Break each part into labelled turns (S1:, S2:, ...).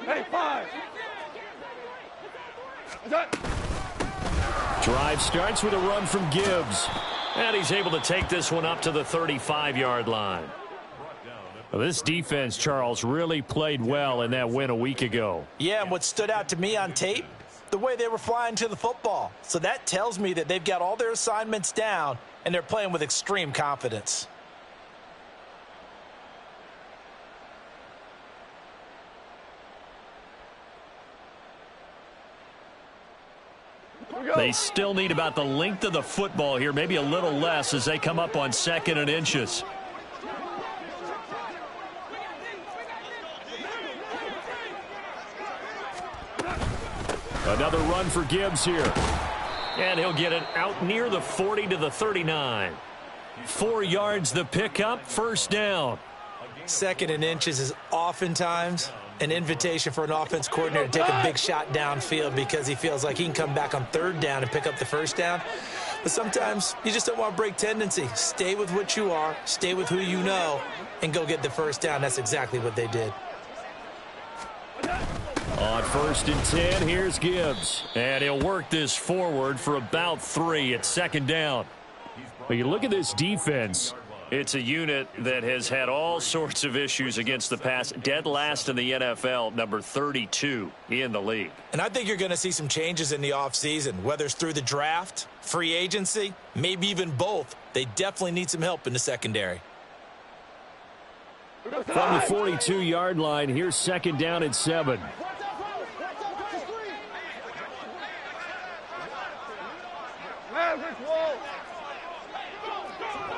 S1: Hey, 5.
S2: Drive starts with a run from Gibbs. And he's able to take this one up to the 35-yard line. Well, this defense, Charles, really played well in that win a week ago.
S3: Yeah, and what stood out to me on tape, the way they were flying to the football. So that tells me that they've got all their assignments down, and they're playing with extreme confidence.
S2: They still need about the length of the football here, maybe a little less as they come up on 2nd and inches. Another run for Gibbs here. And he'll get it out near the 40 to the 39. 4 yards the pickup, first down.
S3: 2nd and inches is oftentimes an invitation for an offense coordinator to take a big shot downfield because he feels like he can come back on 3rd down and pick up the first down. But sometimes you just don't want to break tendency. Stay with what you are, stay with who you know, and go get the first down. That's exactly what they did.
S2: On 1st and 10, here's Gibbs. And he'll work this forward for about 3 at 2nd down. But you look at this defense. It's a unit that has had all sorts of issues against the pass. Dead last in the NFL, number 32 in the league.
S3: And I think you're going to see some changes in the offseason, whether it's through the draft, free agency, maybe even both. They definitely need some help in the secondary.
S2: From the 42-yard line, here's 2nd down and 7.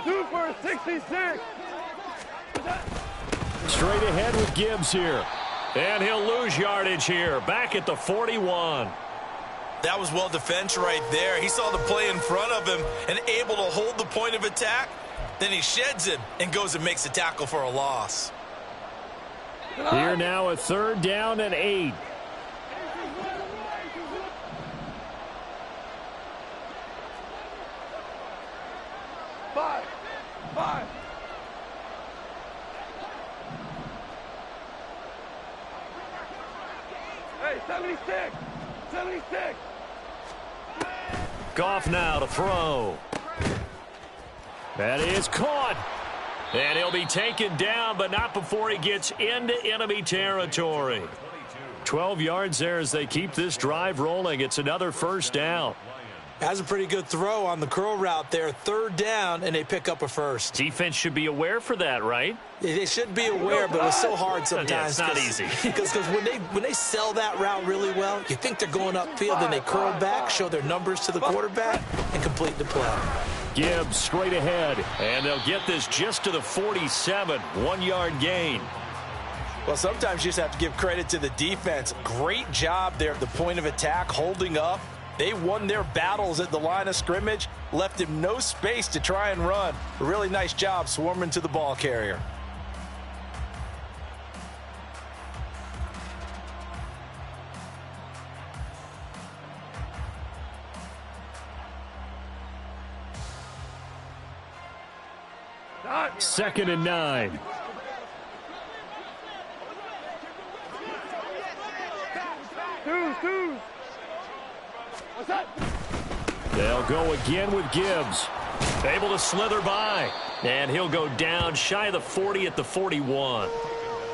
S1: Super 66.
S2: Straight ahead with Gibbs here. And he'll lose yardage here. Back at the 41.
S3: That was well defense right there. He saw the play in front of him and able to hold the point of attack. Then he sheds him and goes and makes a tackle for a loss.
S2: Here now a 3rd down and 8.
S1: Five. Hey, 76. 76.
S2: Goff now to throw. That is caught. And he'll be taken down, but not before he gets into enemy territory. 12 yards there as they keep this drive rolling. It's another first down.
S3: Has a pretty good throw on the curl route there. 3rd down, and they pick up a first.
S2: Defense should be aware for that, right?
S3: They should be aware, but it's so hard sometimes.
S2: Yeah, it's not easy.
S3: Because when they sell that route really well, you think they're going upfield, and they curl back, show their numbers to the quarterback, and complete the play.
S2: Gibbs straight ahead, and they'll get this just to the 47. 1-yard gain.
S3: Well, sometimes you just have to give credit to the defense. Great job there at the point of attack, holding up. They won their battles at the line of scrimmage, left him no space to try and run. A really nice job swarming to the ball carrier.
S1: Second
S2: 2nd and 9.
S1: Two. What's that?
S2: They'll go again with Gibbs. Able to slither by. And he'll go down shy of the 40 at the 41.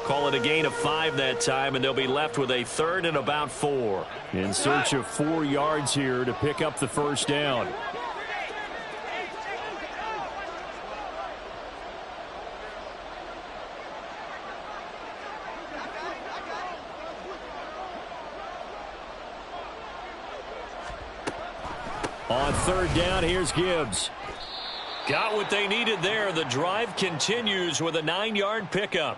S2: Call it a gain of 5 that time, and they'll be left with a 3rd and about 4. In search of 4 yards here to pick up the first down. On 3rd down, here's Gibbs. Got what they needed there. The drive continues with a 9-yard pickup.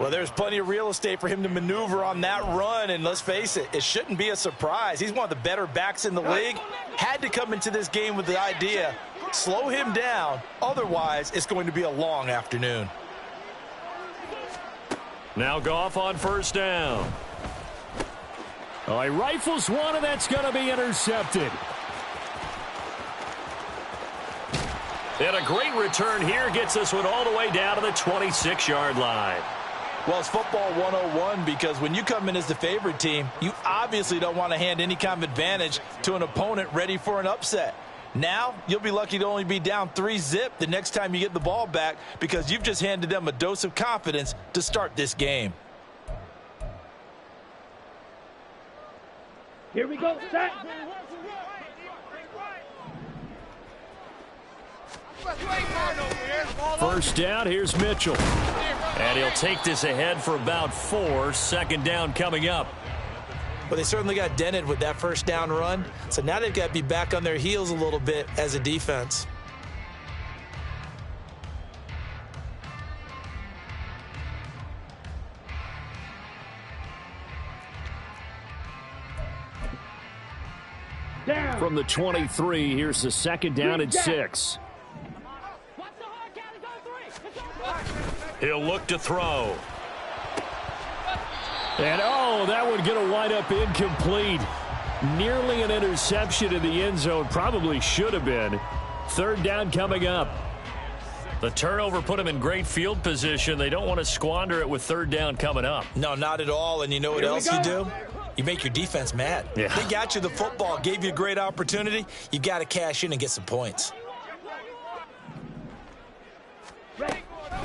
S3: Well, there's plenty of real estate for him to maneuver on that run, and let's face it, it shouldn't be a surprise. He's one of the better backs in the league. Had to come into this game with the idea, slow him down, otherwise it's going to be a long afternoon.
S2: Now Goff on 1st down. Oh, he rifles one, and that's going to be intercepted. And a great return here gets this one all the way down to the 26-yard line.
S3: Well, it's football 101 because when you come in as the favorite team, you obviously don't want to hand any kind of advantage to an opponent ready for an upset. Now, you'll be lucky to only be down 3-zip the next time you get the ball back because you've just handed them a dose of confidence to start this game.
S1: Here we go, set.
S2: First down, here's Mitchell. And he'll take this ahead for about 4. Second down coming up.
S3: Well, they certainly got dented with that first down run, so now they've got to be back on their heels a little bit as a defense.
S1: Down.
S2: From the 23, here's the second down and 6. He'll look to throw. And, oh, that one going to wind up incomplete. Nearly an interception in the end zone. Probably should have been. Third down coming up. The turnover put him in great field position. They don't want to squander it with third down coming up.
S3: No, not at all. And you know what else you do? You make your defense mad.
S2: Yeah.
S3: They got you the football, gave you a great opportunity. You got to cash in and get some points.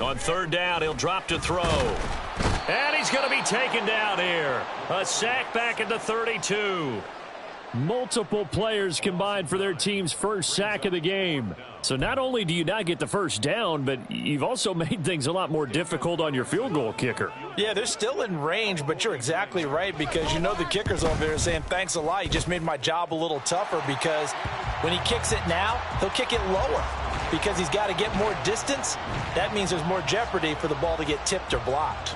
S2: On third down, he'll drop to throw. And he's going to be taken down here. A sack back at the 32. Multiple players combined for their team's first sack of the game. So not only do you not get the first down, but you've also made things a lot more difficult on your field goal kicker.
S3: Yeah, they're still in range, but you're exactly right because you know the kicker's over there saying, thanks a lot. You just made my job a little tougher because when he kicks it now, he'll kick it lower because he's got to get more distance. That means there's more jeopardy for the ball to get tipped or blocked.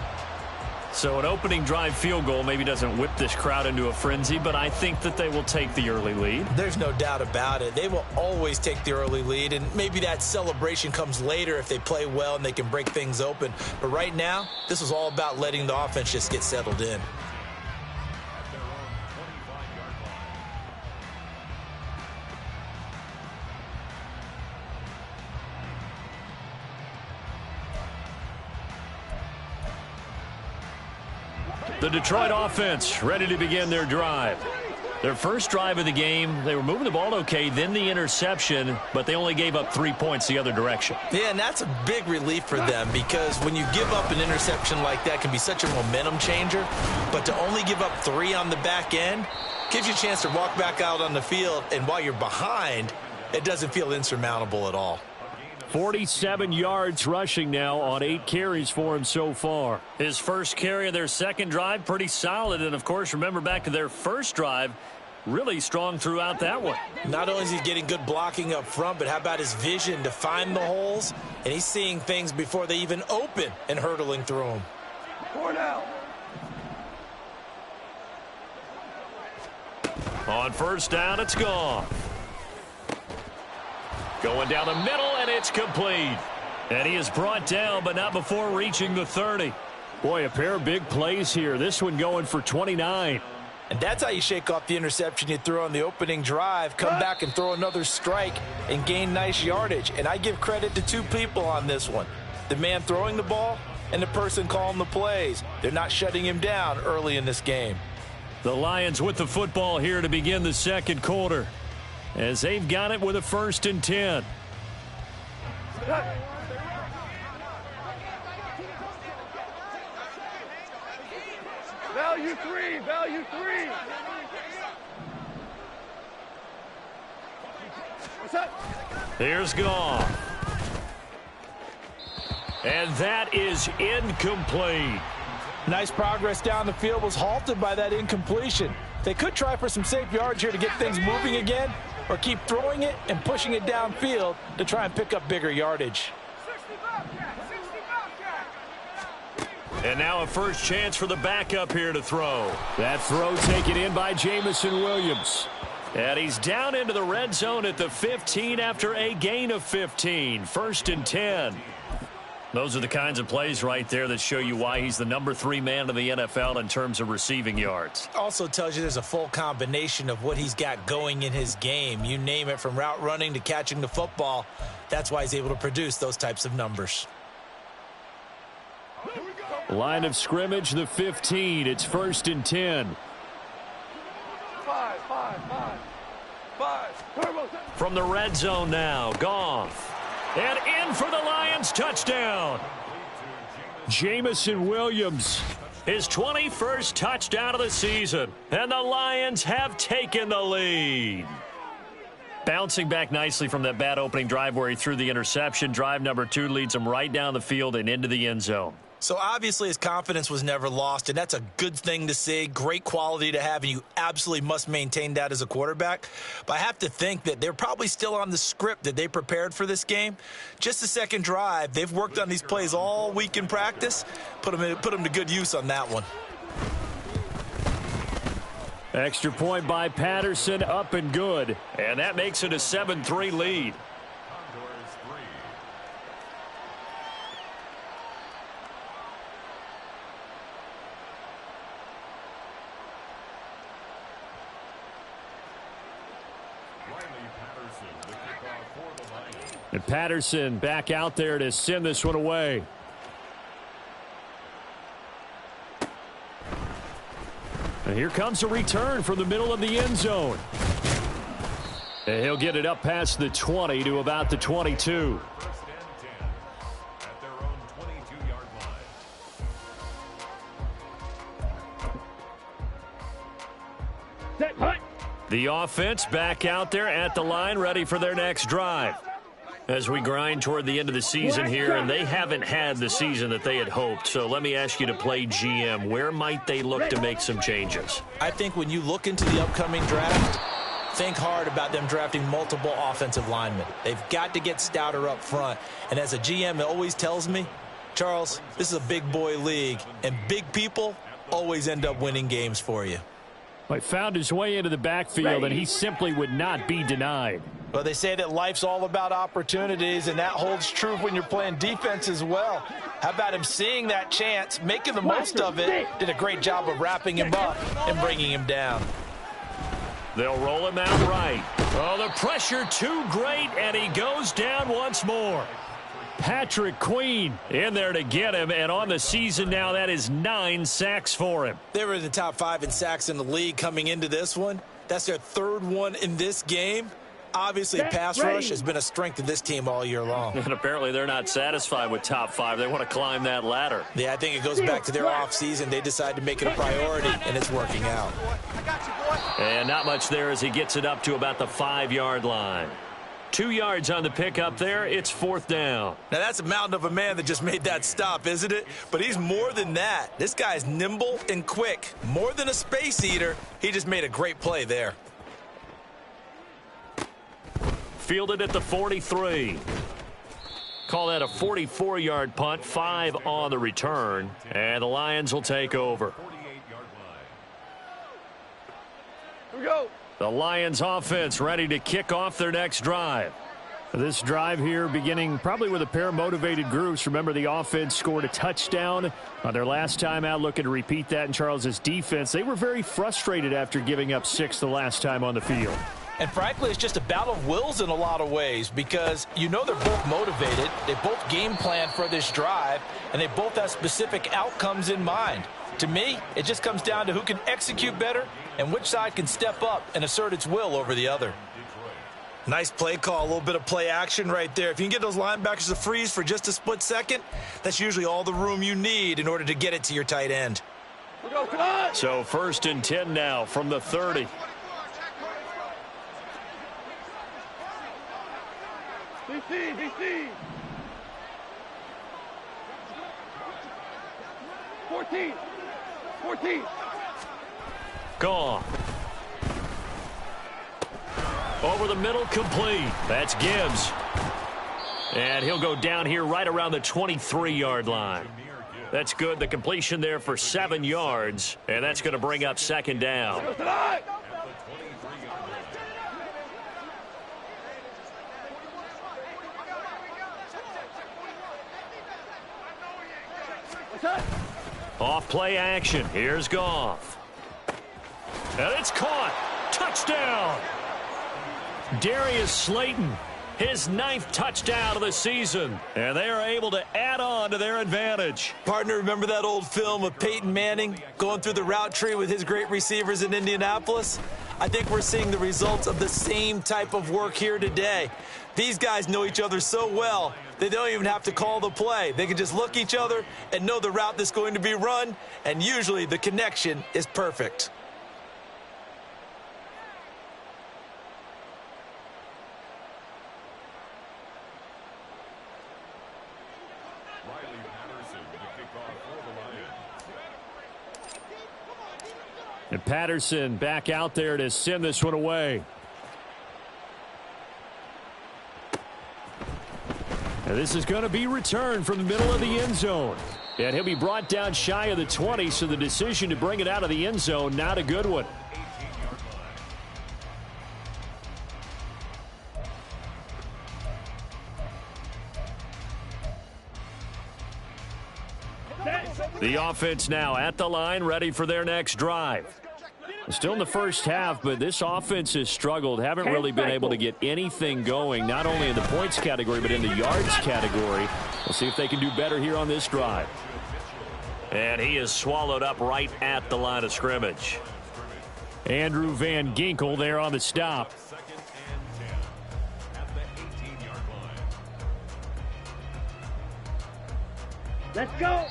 S2: So an opening drive field goal maybe doesn't whip this crowd into a frenzy, but I think that they will take the early lead.
S3: There's no doubt about it. They will always take the early lead, and maybe that celebration comes later if they play well and they can break things open. But right now, this is all about letting the offense just get settled in.
S2: The Detroit offense ready to begin their drive. Their first drive of the game, they were moving the ball okay, then the interception, but they only gave up 3 points the other direction.
S3: Yeah, and that's a big relief for them because when you give up an interception like that, it can be such a momentum changer, but to only give up 3 on the back end gives you a chance to walk back out on the field, and while you're behind, it doesn't feel insurmountable at all.
S2: 47 yards rushing now on 8 carries for him so far. His first carry of their second drive, pretty solid. And, of course, remember back to their first drive, really strong throughout that one.
S3: Not only is he getting good blocking up front, but how about his vision to find the holes? And he's seeing things before they even open and hurdling through them.
S1: 4 now.
S2: On first down, it's gone. Going down the middle, and it's complete. And he is brought down, but not before reaching the 30. Boy, a pair of big plays here. This one going for 29.
S3: And that's how you shake off the interception you threw on the opening drive, come back and throw another strike and gain nice yardage. And I give credit to 2 people on this one. The man throwing the ball and the person calling the plays. They're not shutting him down early in this game.
S2: The Lions with the football here to begin the second quarter, as they've got it with a 1st and 10.
S1: Value 3, value 3. What's up?
S2: Here's Goff. And that is incomplete.
S3: Nice progress down the field was halted by that incompletion. They could try for some safe yards here to get things moving again, or keep throwing it and pushing it downfield to try and pick up bigger yardage.
S2: And now a first chance for the backup here to throw. That throw taken in by Jamison Williams. And he's down into the red zone at the 15 after a gain of 15. 1st and 10. Those are the kinds of plays right there that show you why he's the number 3 man in the NFL in terms of receiving yards.
S3: Also tells you there's a full combination of what he's got going in his game. You name it, from route running to catching the football. That's why he's able to produce those types of numbers.
S2: Line of scrimmage, the 15. It's 1st and 10.
S1: 5. Turbo set.
S2: From the red zone now, Goff. And in for the Lions, touchdown. Jamison Williams, his 21st touchdown of the season. And the Lions have taken the lead. Bouncing back nicely from that bad opening drive where he threw the interception. Drive number 2 leads him right down the field and into the end zone.
S3: So obviously his confidence was never lost, and that's a good thing to see. Great quality to have, and you absolutely must maintain that as a quarterback. But I have to think that they're probably still on the script that they prepared for this game. Just the second drive, they've worked on these plays all week in practice. Put them to good use on that one.
S2: Extra point by Patterson, up and good. And that makes it a 7-3 lead. And Patterson back out there to send this one away. And here comes a return from the middle of the end zone. And he'll get it up past the 20 to about the 22.
S1: Set, hut.
S2: The offense back out there at the line, ready for their next drive. As we grind toward the end of the season here, and they haven't had the season that they had hoped. So let me ask you to play GM. Where might they look to make some changes?
S3: I think when you look into the upcoming draft, think hard about them drafting multiple offensive linemen. They've got to get stouter up front. And as a GM, it always tells me, Charles, this is a big boy league, and big people always end up winning games for you.
S2: He found his way into the backfield, and he simply would not be denied.
S3: Well, they say that life's all about opportunities, and that holds true when you're playing defense as well. How about him seeing that chance, making the most of it, did a great job of wrapping him up and bringing him down.
S2: They'll roll him out right. Oh, the pressure too great, and he goes down once more. Patrick Queen in there to get him, and on the season now, that is 9 sacks for him.
S3: They were in the top 5 in sacks in the league coming into this one. That's their 3rd one in this game. Obviously, pass rush has been a strength of this team all year long.
S2: And apparently they're not satisfied with top 5. They want to climb that ladder.
S3: Yeah, I think it goes back to their offseason. They decided to make it a priority, and it's working out.
S2: And not much there as he gets it up to about the 5-yard line. 2 yards on the pickup there. It's 4th down.
S3: Now, that's a mountain of a man that just made that stop, isn't it? But he's more than that. This guy's nimble and quick. More than a space eater. He just made a great play there.
S2: Fielded at the 43. Call that a 44-yard punt, 5 on the return. And the Lions will take over.
S1: Here we go.
S2: The Lions offense ready to kick off their next drive. This drive here beginning probably with a pair of motivated groups. Remember, the offense scored a touchdown on their last time out, looking to repeat that in Charles's defense. They were very frustrated after giving up 6 the last time on the field.
S3: And frankly, it's just a battle of wills in a lot of ways because you know they're both motivated. They both game plan for this drive, and they both have specific outcomes in mind. To me, it just comes down to who can execute better and which side can step up and assert its will over the other. Nice play call, a little bit of play action right there. If you can get those linebackers to freeze for just a split second, that's usually all the room you need in order to get it to your tight end.
S2: So 1st and 10 now from the 30.
S1: DC. 14.
S2: Gone. Over the middle, complete. That's Gibbs. And he'll go down here right around the 23-yard line. That's good. The completion there for 7 yards. And that's going to bring up 2nd down. Off play action. Here's Goff. And it's caught. Touchdown. Darius Slayton, his 9th touchdown of the season. And they are able to add on to their advantage.
S3: Partner, remember that old film of Peyton Manning going through the route tree with his great receivers in Indianapolis? I think we're seeing the results of the same type of work here today. These guys know each other so well, they don't even have to call the play. They can just look each other and know the route that's going to be run, and usually the connection is perfect.
S2: And Patterson back out there to send this one away. And this is going to be returned from the middle of the end zone. And he'll be brought down shy of the 20, so the decision to bring it out of the end zone, not a good one. The offense now at the line, ready for their next drive. Still in the first half, but this offense has struggled. Haven't really been able to get anything going, not only in the points category, but in the yards category. We'll see if they can do better here on this drive. And he is swallowed up right at the line of scrimmage. Andrew Van Ginkel there on the stop.
S1: Let's go.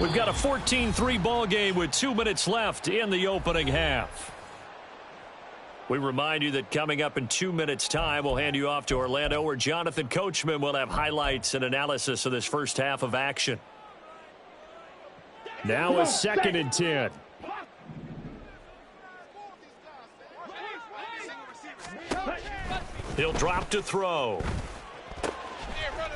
S2: We've got a 14-3 ball game with 2 minutes left in the opening half. We remind you that coming up in 2 minutes' time, we'll hand you off to Orlando, where Jonathan Coachman will have highlights and analysis of this first half of action. Now a 2nd and 10. He'll drop to throw.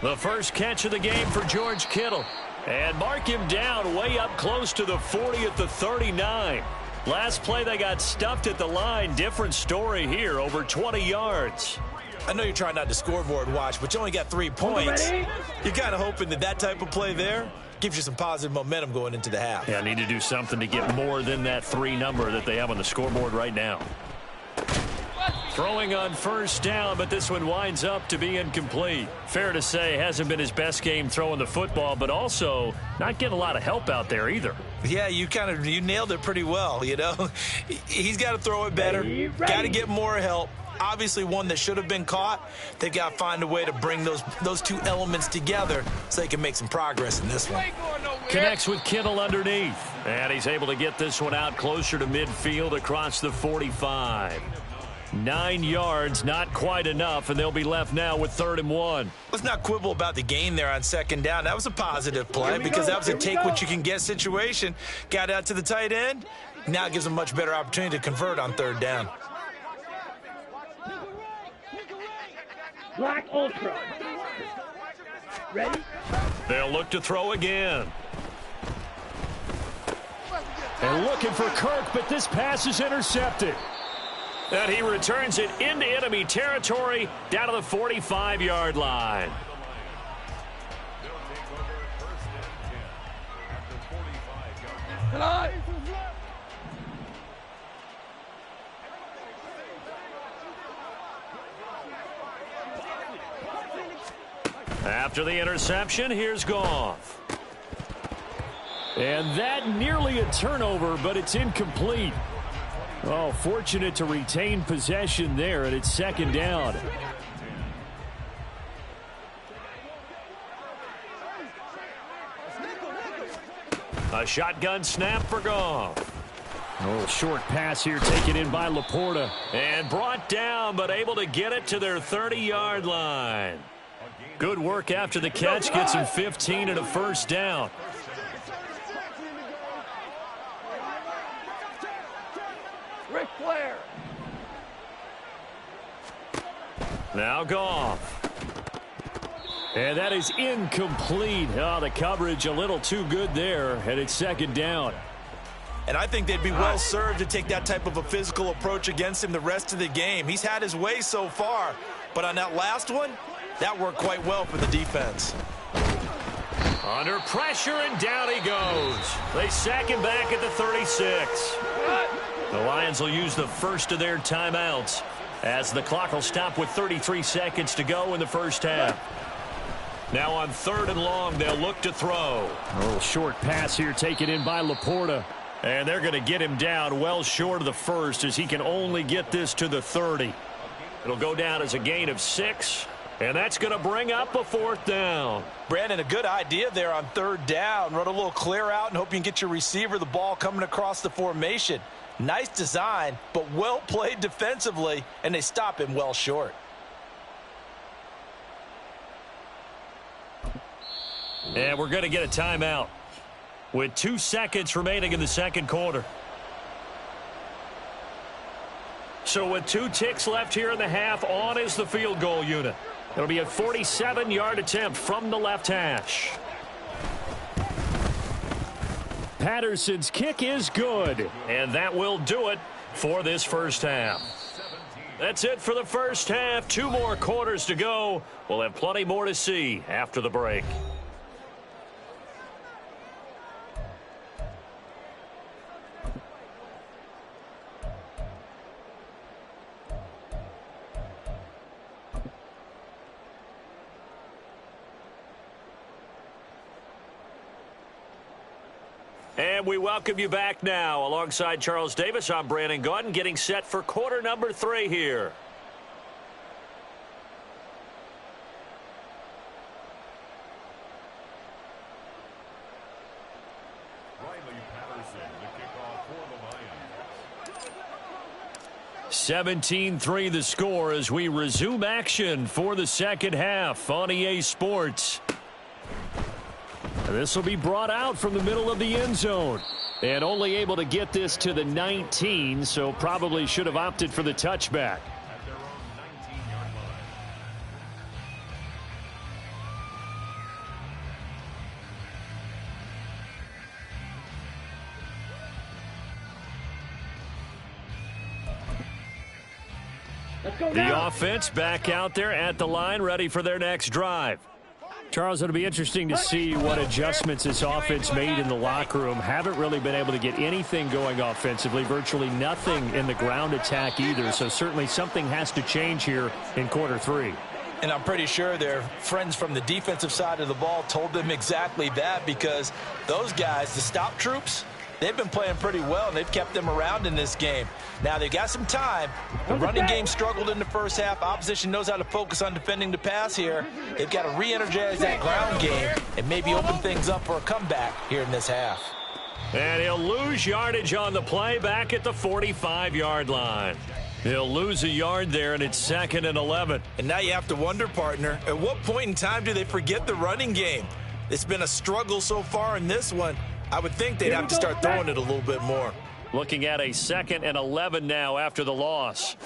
S2: The first catch of the game for George Kittle. And mark him down way up close to the 40 at the 39. Last play they got stuffed at the line. Different story here, over 20 yards.
S3: I know you're trying not to scoreboard watch, but you only got 3 points. You're kind of hoping that that type of play there gives you some positive momentum going into the half.
S2: Yeah, need to do something to get more than that 3 number that they have on the scoreboard right now. Throwing on first down, but this one winds up to be incomplete. Fair to say, hasn't been his best game throwing the football, but also not getting a lot of help out there either.
S3: Yeah, you nailed it pretty well, you know. He's got to throw it better, got to get more help. Obviously one that should have been caught. They got to find a way to bring those 2 elements together so they can make some progress in this one.
S2: Connects with Kittle underneath, and he's able to get this one out closer to midfield across the 45. 9 yards, not quite enough, and they'll be left now with 3rd and 1.
S3: Let's not quibble about the gain there on 2nd down. That was a positive play because that was a take-what-you-can-get situation. Got out to the tight end. Now it gives them a much better opportunity to convert on 3rd down.
S1: Black Ultra. Ready?
S2: They'll look to throw again. And looking for Kirk, but this pass is intercepted. And he returns it into enemy territory down to the 45-yard line. After the interception, here's Goff. And that nearly a turnover, but it's incomplete. Oh, fortunate to retain possession there, and it's 2nd down. A shotgun snap for Goff. Oh, short pass here taken in by Laporta. And brought down, but able to get it to their 30-yard line. Good work after the catch. Gets him 15 and a first down.
S1: Ric Flair.
S2: Now Goff. And that is incomplete. Oh, the coverage a little too good there, and it's 2nd down.
S3: And I think they'd be well served to take that type of a physical approach against him the rest of the game. He's had his way so far, but on that last one, that worked quite well for the defense.
S2: Under pressure, and down he goes. They sack him back at the 36. The Lions will use the first of their timeouts as the clock will stop with 33 seconds to go in the first half. Now on 3rd and long, they'll look to throw. A little short pass here taken in by Laporta. And they're going to get him down well short of the first as he can only get this to the 30. It'll go down as a gain of 6, and that's going to bring up a 4th down.
S3: Brandon, a good idea there on 3rd down. Run a little clear out and hope you can get your receiver the ball coming across the formation. Nice design, but well played defensively, and they stop him well short.
S2: And we're going to get a timeout with 2 seconds remaining in the second quarter. So with 2 ticks left here in the half, on is the field goal unit. It'll be a 47-yard attempt from the left hash. Patterson's kick is good, and that will do it for this first half. That's it for the first half. 2 more quarters to go. We'll have plenty more to see after the break. And we welcome you back now. Alongside Charles Davis, I'm Brandon Gaudin, getting set for quarter number 3 here.
S4: Riley Patterson, the kickoff for the Lions.
S2: 17-3 the score as we resume action for the second half on EA Sports. This will be brought out from the middle of the end zone. And only able to get this to the 19, so probably should have opted for the touchback.
S4: At their own 19-yard line.
S1: Let's go
S2: The
S1: now.
S2: offense back out there at the line, ready for their next drive. Charles, it'll be interesting to see what adjustments this offense made in the locker room. Haven't really been able to get anything going offensively, virtually nothing in the ground attack either. So certainly something has to change here in quarter 3.
S3: And I'm pretty sure their friends from the defensive side of the ball told them exactly that, because those guys, the stop troops, they've been playing pretty well, and they've kept them around in this game. Now, they've got some time. The running game struggled in the first half. Opposition knows how to focus on defending the pass here. They've got to re-energize that ground game and maybe open things up for a comeback here in this half.
S2: And he'll lose yardage on the play back at the 45-yard line. He'll lose a yard there, and it's 2nd and 11.
S3: And now you have to wonder, partner, at what point in time do they forget the running game? It's been a struggle so far in this one. I would think they'd have to start throwing it a little bit more.
S2: Looking at a 2nd and 11 now after the loss.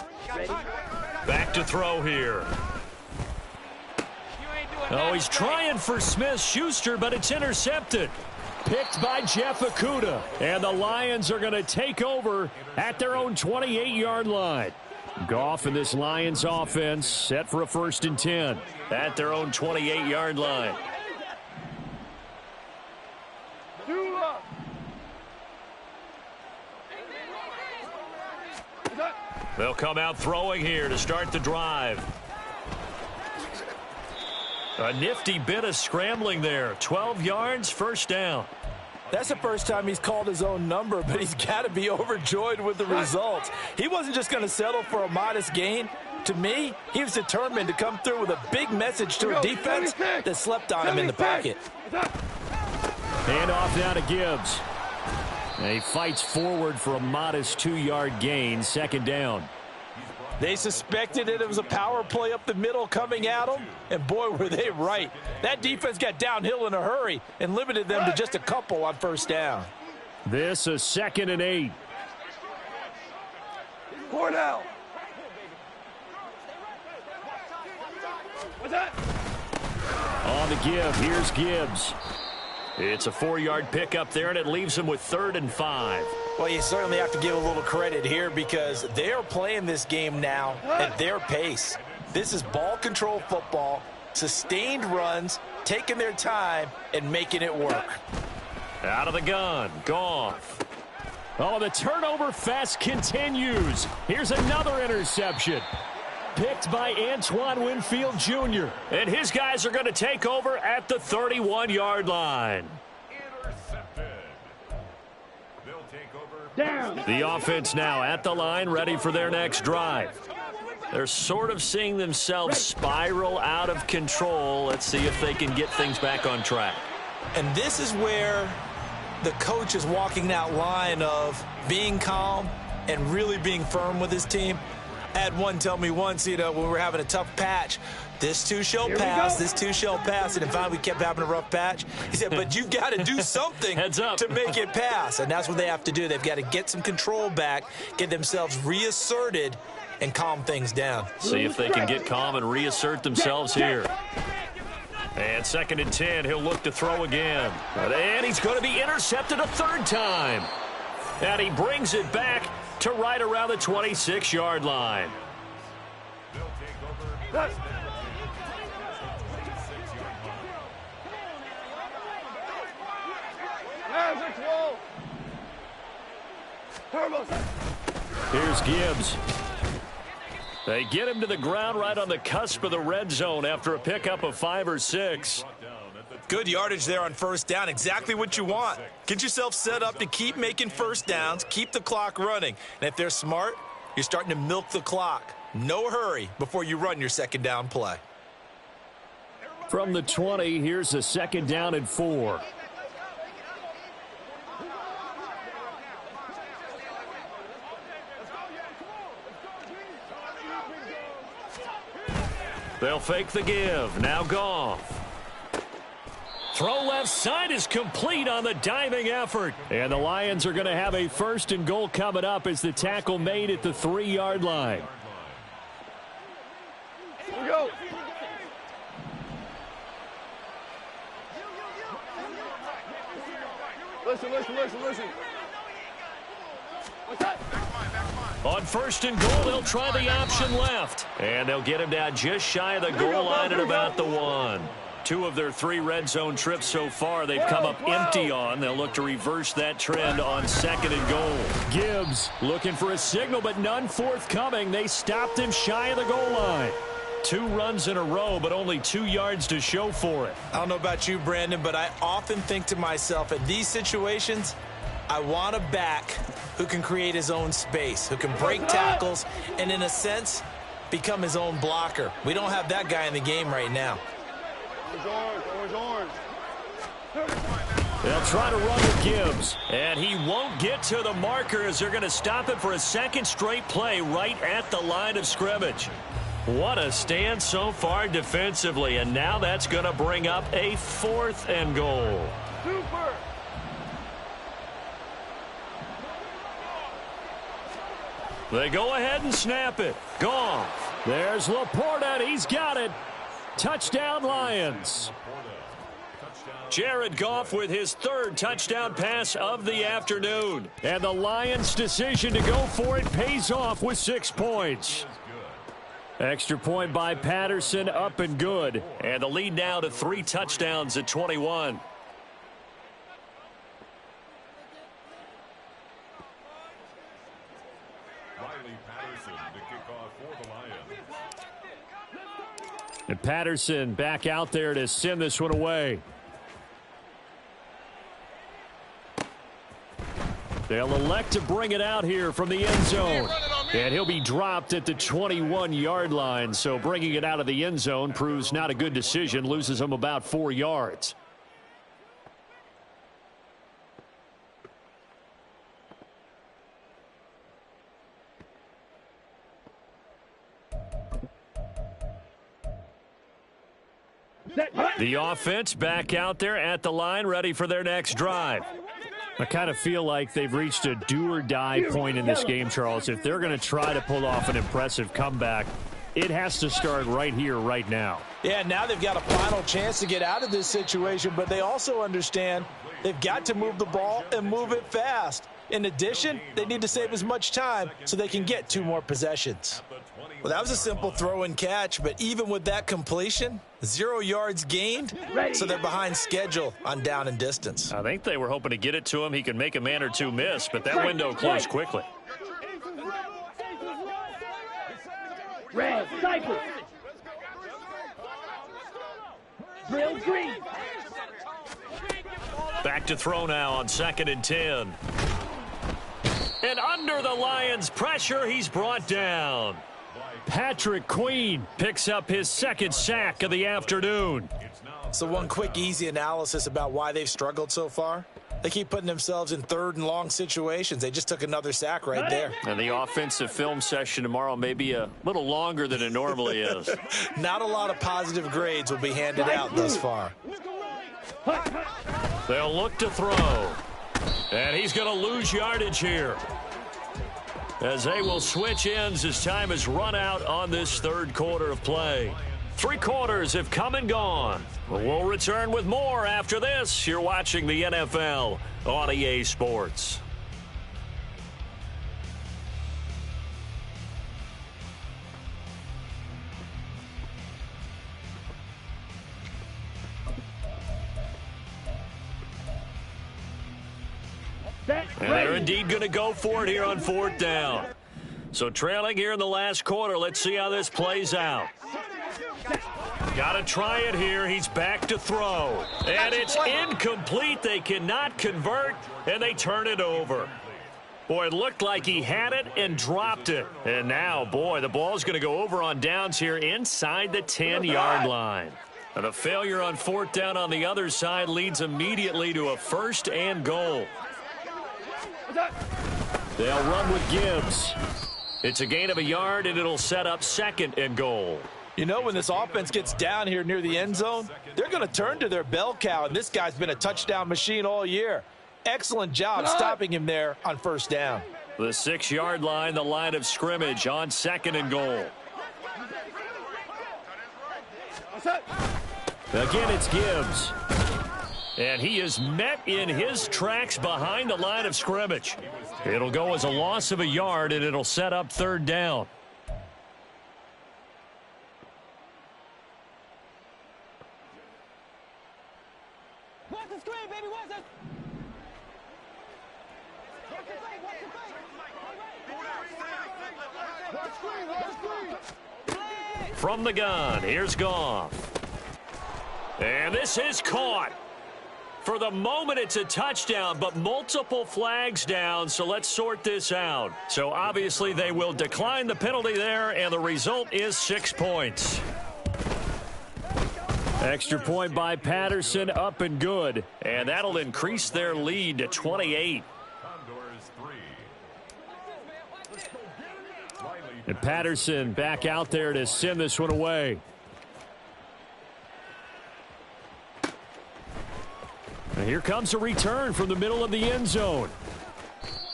S2: Back to throw here. Oh, he's trying for Smith-Schuster, but it's intercepted. Picked by Jeff Okudah. And the Lions are going to take over at their own 28-yard line. Goff and this Lions offense set for a 1st and 10 at their own 28-yard line. They'll come out throwing here to start the drive. A nifty bit of scrambling there. 12 yards, 1st down.
S3: That's the first time he's called his own number, but he's got to be overjoyed with the results. He wasn't just going to settle for a modest gain. To me, he was determined to come through with a big message to a defense that slept on him in the pocket.
S2: Hand off now to Gibbs. And he fights forward for a modest 2-yard gain, 2nd down.
S3: They suspected it was a power play up the middle coming at them, and boy, were they right. That defense got downhill in a hurry and limited them to just a couple on 1st down.
S2: This a 2nd and 8.
S1: Cornell. What's that?
S2: On the give, here's Gibbs. It's a 4-yard pickup there, and it leaves him with 3rd and 5.
S3: Well, you certainly have to give a little credit here because they're playing this game now at their pace. This is ball control football, sustained runs, taking their time and making it work.
S2: Out of the gun, Goff. Oh, the turnover fest continues. Here's another interception. Picked by Antoine Winfield Jr. And his guys are going to take over at the 31-yard line.
S1: Down.
S2: The offense now at the line, ready for their next drive. They're sort of seeing themselves spiral out of control. Let's see if they can get things back on track.
S3: And this is where the coach is walking that line of being calm and really being firm with his team. I had one tell me once, when we were having a tough patch, this too shall pass, this too shall pass. And finally we kept having a rough patch. He said, but you've got to do something
S2: Heads up.
S3: to make it pass. And that's what they have to do. They've got to get some control back, get themselves reasserted, and calm things down.
S2: See if they can get calm and reassert themselves here. And 2nd and 10, he'll look to throw again. And he's going to be intercepted a third time. And he brings it back to right around the 26-yard line. Here's Gibbs. They get him to the ground right on the cusp of the red zone after a pickup of 5 or 6.
S3: Good yardage there on first down. Exactly what you want. Get yourself set up to keep making first downs, keep the clock running. And if they're smart, you're starting to milk the clock. No hurry before you run your second down play.
S2: From the 20, here's a 2nd down and 4. They'll fake the give. Now Goff. Throw left side is complete on the diving effort. And the Lions are going to have a 1st and goal coming up as the tackle made at the 3-yard line.
S1: Here we go. Listen. What's that?
S2: On 1st and goal, they'll try the option left. And they'll get him down just shy of the goal line at about the 1. 2 of their 3 red zone trips so far they've come up empty on. They'll look to reverse that trend on 2nd and goal. Gibbs looking for a signal, but none forthcoming. They stopped him shy of the goal line. 2 runs in a row, but only 2 yards to show for it.
S3: I don't know about you, Brandon, but I often think to myself, in these situations, I want a back who can create his own space, who can break tackles, and in a sense, become his own blocker. We don't have that guy in the game right now.
S1: Orange.
S2: They'll try to run with Gibbs, and he won't get to the marker as they're going to stop it for a 2nd straight play right at the line of scrimmage. What a stand so far defensively, and now that's going to bring up a 4th and goal.
S1: Super.
S2: They go ahead and snap it. Goff. There's Laporta, and he's got it. Touchdown, Lions. Jared Goff with his 3rd touchdown pass of the afternoon. And the Lions' decision to go for it pays off with 6 points. Extra point by Patterson, up and good. And the lead now to 3 touchdowns at 21. And Patterson back out there to send this one away. They'll elect to bring it out here from the end zone. And he'll be dropped at the 21-yard line. So bringing it out of the end zone proves not a good decision. Loses him about 4 yards. The offense back out there at the line, ready for their next drive. I kind of feel like they've reached a do-or-die point in this game, Charles. If they're going to try to pull off an impressive comeback, it has to start right here, right now.
S3: Yeah, now they've got a final chance to get out of this situation, but they also understand they've got to move the ball and move it fast. In addition, they need to save as much time so they can get 2 more possessions.
S4: At the 20
S3: Well, that was a simple throw and catch, but even with that completion, 0 yards gained, so they're behind schedule on down and distance.
S2: I think they were hoping to get it to him. He could make a man or two miss, but that window closed quickly.
S1: Red, cycle. Drill green.
S2: Back to throw now on 2nd and 10. And under the Lions' pressure, he's brought down. Patrick Queen picks up his 2nd sack of the afternoon.
S3: So one quick, easy analysis about why they've struggled so far. They keep putting themselves in 3rd and long situations. They just took another sack right there.
S2: And the offensive film session tomorrow may be a little longer than it normally is.
S3: Not a lot of positive grades will be handed out thus far.
S2: They'll look to throw. And he's going to lose yardage here, as they will switch ends as time has run out on this 3rd quarter of play. 3 quarters have come and gone. We'll return with more after this. You're watching the NFL on EA Sports. And they're indeed going to go for it here on 4th down. So trailing here in the last quarter. Let's see how this plays out. Got to try it here. He's back to throw. And it's incomplete. They cannot convert, and they turn it over. Boy, it looked like he had it and dropped it. And now, boy, the ball's going to go over on downs here inside the 10-yard line. And a failure on 4th down on the other side leads immediately to a 1st and goal. They'll run with Gibbs. It's a gain of a yard, and it'll set up 2nd and goal.
S3: You know, when this offense gets down here near the end zone, they're going to turn to their bell cow, and this guy's been a touchdown machine all year. Excellent job stopping him there on 1st down.
S2: The 6-yard line, the line of scrimmage on 2nd and goal. Again, it's Gibbs. And he is met in his tracks behind the line of scrimmage. It'll go as a loss of a yard, and it'll set up 3rd down.
S1: Watch the screen, baby, watch it.
S2: From the gun, here's Goff. And this is caught. For the moment, it's a touchdown, but multiple flags down, so let's sort this out. So obviously they will decline the penalty there, and the result is 6 points. Extra point by Patterson, up and good, and that'll increase their lead to 28. And Patterson back out there to send this one away. And here comes a return from the middle of the end zone.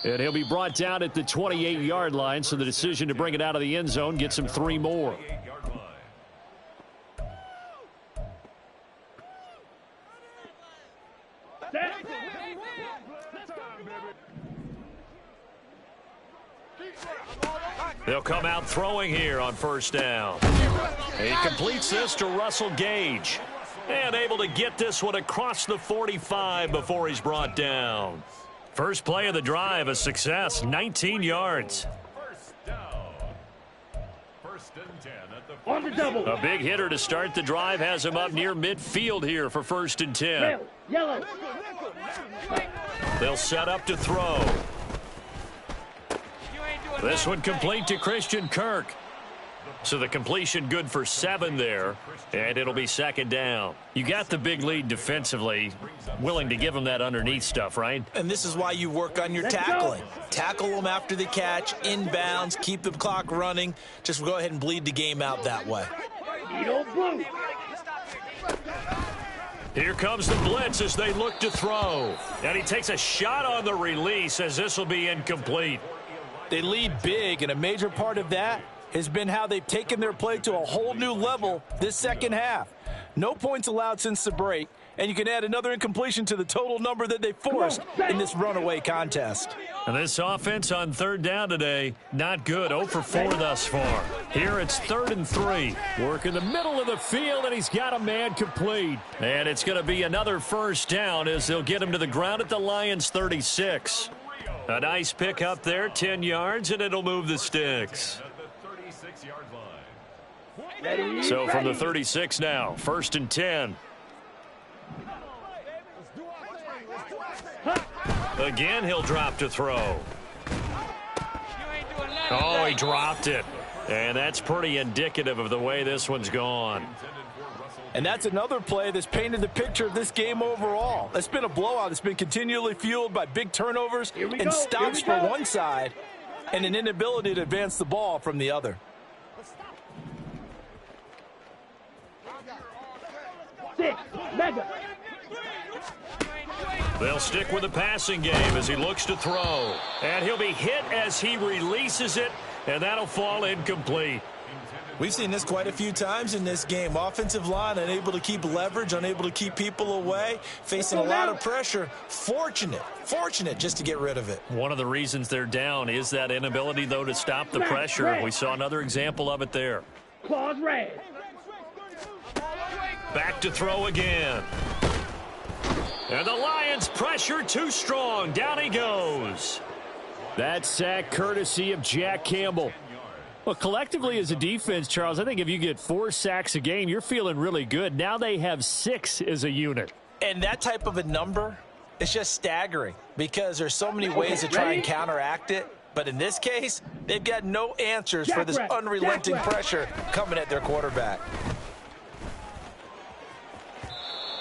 S2: And he'll be brought down at the 28-yard line, so the decision to bring it out of the end zone gets him 3 more. They'll come out throwing here on 1st down. He completes this to Russell Gage. And able to get this one across the 45 before he's brought down. First play of the drive, a success, 19 yards.
S1: On the double.
S2: A big hitter to start the drive has him up near midfield here for 1st and 10.
S1: Yellow.
S2: They'll set up to throw. This one complete to Christian Kirk. So the completion good for 7 there, and it'll be 2nd down. You got the big lead defensively, willing to give them that underneath stuff, right?
S3: And this is why you work on your tackling. Tackle them after the catch, inbounds, keep the clock running. Just go ahead and bleed the game out that way.
S2: Here comes the blitz as they look to throw. And he takes a shot on the release as this will be incomplete.
S3: They lead big, and a major part of that has been how they've taken their play to a whole new level this second half. No points allowed since the break, and you can add another incompletion to the total number that they forced in this runaway contest.
S2: And this offense on third down today, not good. 0 for 4 thus far. Here it's 3rd and 3. Work in the middle of the field, and he's got a man complete. And it's going to be another first down as they'll get him to the ground at the Lions' 36. A nice pick up there, 10 yards, and it'll move the sticks. So from the 36 now, 1st and 10. Again, he'll drop to throw. Oh, he dropped it. And that's pretty indicative of the way this one's gone.
S3: And that's another play that's painted the picture of this game overall. It's been a blowout. It's been continually fueled by big turnovers and stops for one side and an inability to advance the ball from the other.
S2: They'll stick with the passing game as he looks to throw. And he'll be hit as he releases it, and that'll fall incomplete.
S3: We've seen this quite a few times in this game. Offensive line unable to keep leverage, unable to keep people away, facing a lot of pressure. Fortunate just to get rid of it.
S2: One of the reasons they're down is that inability, though, to stop the pressure. We saw another example of it there.
S1: Claws red.
S2: Back to throw again. And the Lions pressure too strong. Down he goes. That sack courtesy of Jack Campbell. Well, collectively as a defense, Charles, I think if you get 4 sacks a game, you're feeling really good. Now they have 6 as a unit.
S3: And that type of a number is just staggering because there's so many ways to try and counteract it. But in this case, they've got no answers for this unrelenting pressure coming at their quarterback.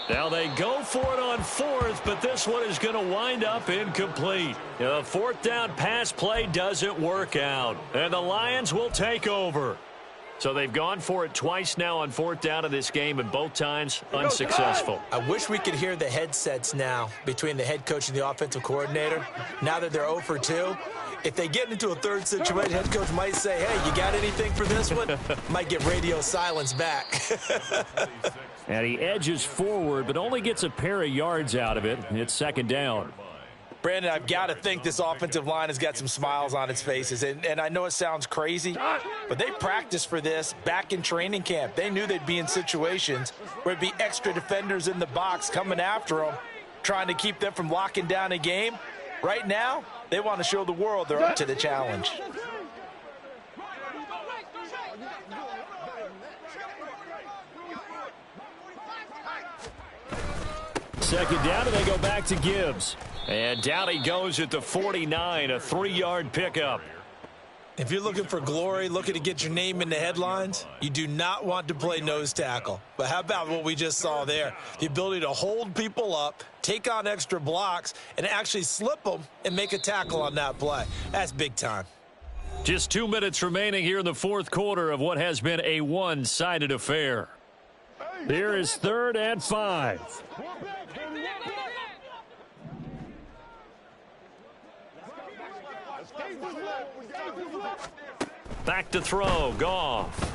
S2: Now they go for it on 4th, but this one is going to wind up incomplete. The 4th down pass play doesn't work out, and the Lions will take over. So they've gone for it twice now on 4th down in this game, and both times unsuccessful.
S3: I wish we could hear the headsets now between the head coach and the offensive coordinator. Now that they're 0 for 2, if they get into a third situation, head coach might say, hey, you got anything for this one? Might get radio silence back.
S2: And he edges forward, but only gets a pair of yards out of it. It's 2nd down.
S3: Brandon, I've got to think this offensive line has got some smiles on its faces. And I know it sounds crazy, but they practiced for this back in training camp. They knew they'd be in situations where it'd be extra defenders in the box coming after them, trying to keep them from locking down a game. Right now, they want to show the world they're up to the challenge.
S2: Second down, and they go back to Gibbs. And down he goes at the 49, a 3-yard pickup.
S3: If you're looking for glory, looking to get your name in the headlines, you do not want to play nose tackle. But how about what we just saw there? The ability to hold people up, take on extra blocks, and actually slip them and make a tackle on that play. That's big time.
S2: Just 2 minutes remaining here in the 4th quarter of what has been a one-sided affair. Here is 3rd and 5. Back to throw, Goff.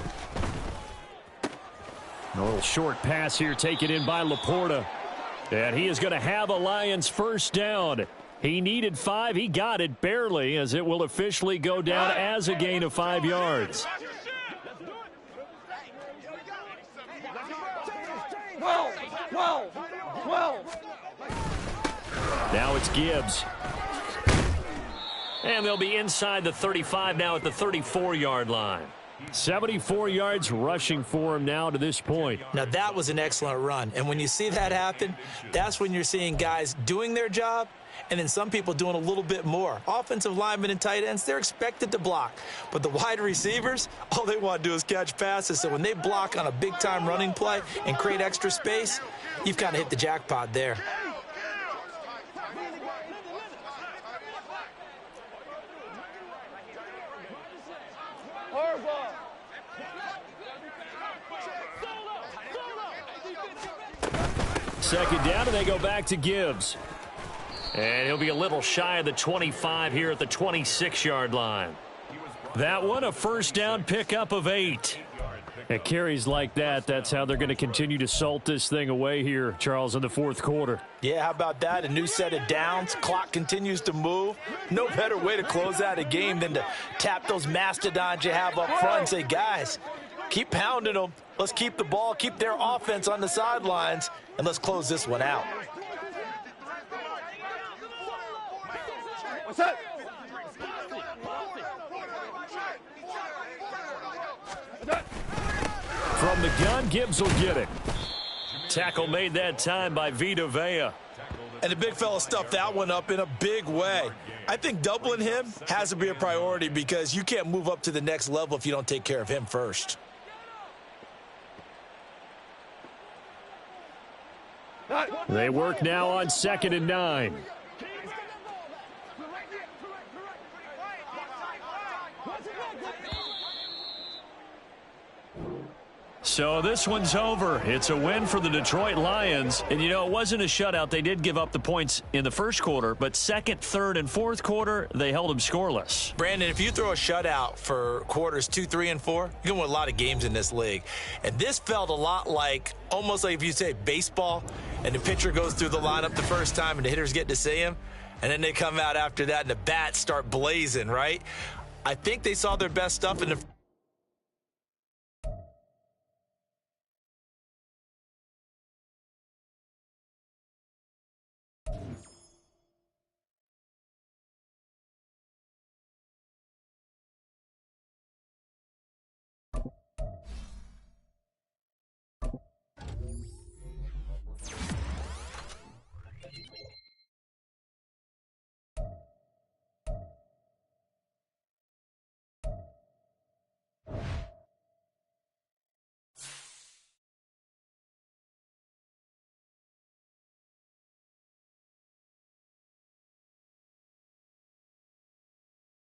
S2: A little short pass here taken in by Laporta. And he is going to have a Lions first down. He needed 5. He got it barely as it will officially go down as a gain of 5 yards. Now it's Gibbs. And they'll be inside the 35 now at the 34-yard line. 74 yards rushing for him now to this point.
S3: Now, that was an excellent run. And when you see that happen, that's when you're seeing guys doing their job and then some people doing a little bit more. Offensive linemen and tight ends, they're expected to block. But the wide receivers, all they want to do is catch passes. So when they block on a big-time running play and create extra space, you've kind of hit the jackpot there.
S2: Second down, and they go back to Gibbs. And he'll be a little shy of the 25 here at the 26-yard line. That one, a first down pickup of 8. At carries like that, that's how they're going to continue to salt this thing away here, Charles, in the fourth quarter.
S3: Yeah, how about that? A new set of downs. Clock continues to move. No better way to close out a game than to tap those mastodons you have up front and say, guys, keep pounding them. Let's keep the ball, keep their offense on the sidelines, and let's close this one out.
S1: What's up?
S2: From the gun, Gibbs will get it. Tackle made that time by Vita Vea.
S3: And the big fella stuffed that one up in a big way. I think doubling him has to be a priority because you can't move up to the next level if you don't take care of him first.
S2: They work now on 2nd and 9. So this one's over. It's a win for the Detroit Lions. And, you know, it wasn't a shutout. They did give up the points in the first quarter, but second, third, and fourth quarter, they held them scoreless.
S3: Brandon, if you throw a shutout for quarters 2, 3, and 4, you're going to win a lot of games in this league. And this felt a lot like, almost like if you say baseball, and the pitcher goes through the lineup the first time and the hitters get to see him, and then they come out after that and the bats start blazing, right? I think they saw their best stuff in the